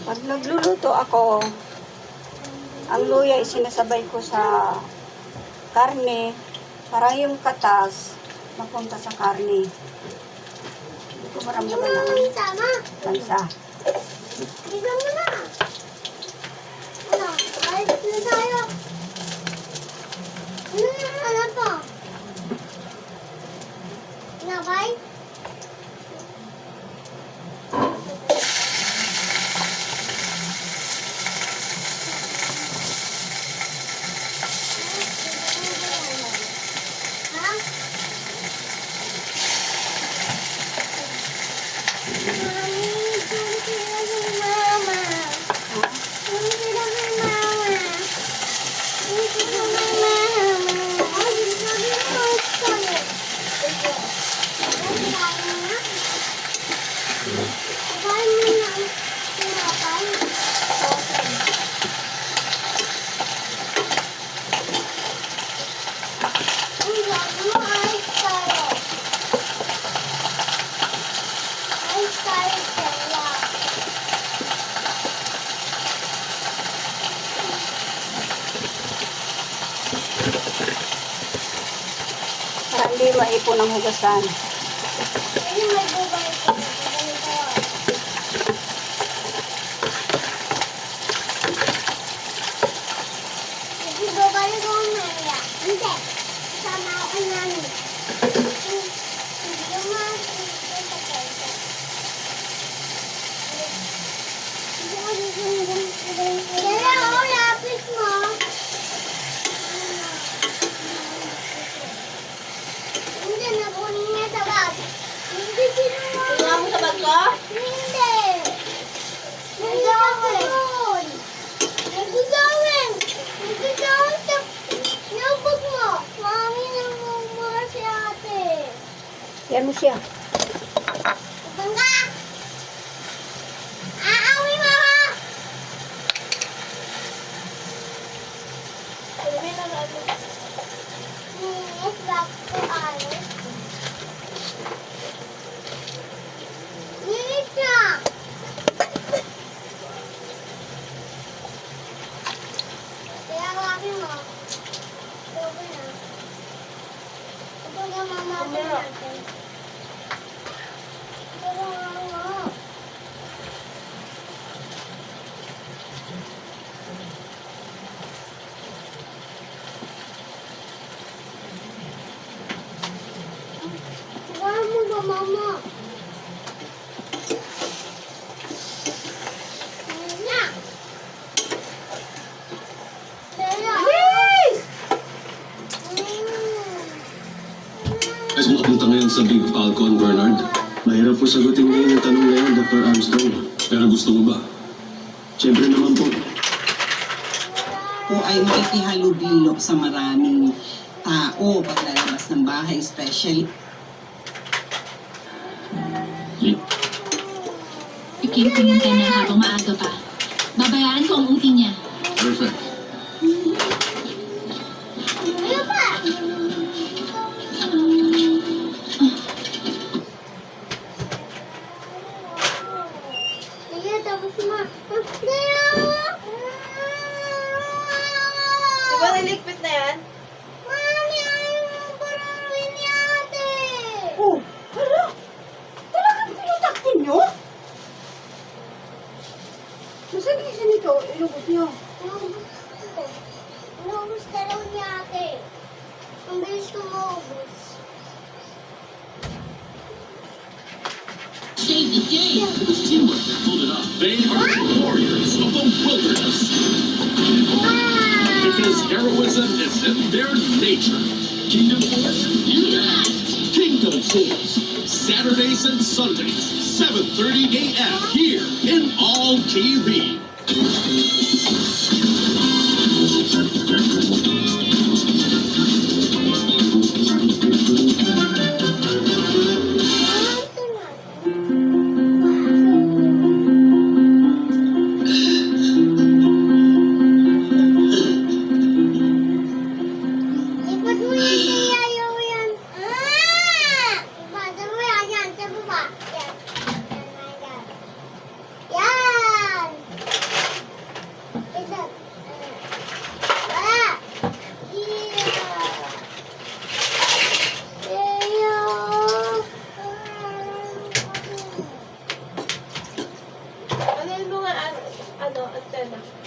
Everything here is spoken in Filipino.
Pag nagluluto ako, ang luya isinasabay ko sa karne para yung katas mapunta sa karne. Hindi ko maramdaman na lansa. Bigyan mo na. Ano? Ayos na tayo. Ano to? Nabay? Ha? Para hindi maipon ang hugasan. Tingnan mo sa bag ko? Hindi. Nagagawin. Nagagawin. Nagagawin sa notebook mo. Mami, namumura si ate. Yan mo siya. Bangga! Aawi mo ha! Alam na natin. Yes, back to ayos. Linis na! Kaya kami mo. Okay na. Ito na mama natin. Ito na mama. Ito mo ba mama? Guys, makapunta ngayon sa Big Falcon, Bernard. Mahirap po sagutin ngayon yung tanong ngayon, Dr. Armstrong. Pero gusto mo ba? Siyempre naman po. Po ay makikihalubilo sa maraming tao paglalabas ng bahay, especially Ikitingin ka niya habang maaga pa. Babayaan ko ang uti niya. Perfect. Ano ba? Kaya tapos ma. Kaya! Diba niligpit na yan? Mami, ayaw mo pararawin ni ate. Oh, hala! Talagang pinutaktin nyo? Masabi isa nito, ilubos nyo. Naubos ka daw ni ate. Ang bilis ko maubos. Save the day! It was teamwork that pulled it off. They are the warriors of the wilderness. Because heroism is in their nature. Kingdom Force, unite! Kingdom Force. Saturdays and Sundays, 7:30 a.m. here in All TV. Ipad mo yan sa yayaw yan. Ipad mo yan sa baba. Yan. Yan na.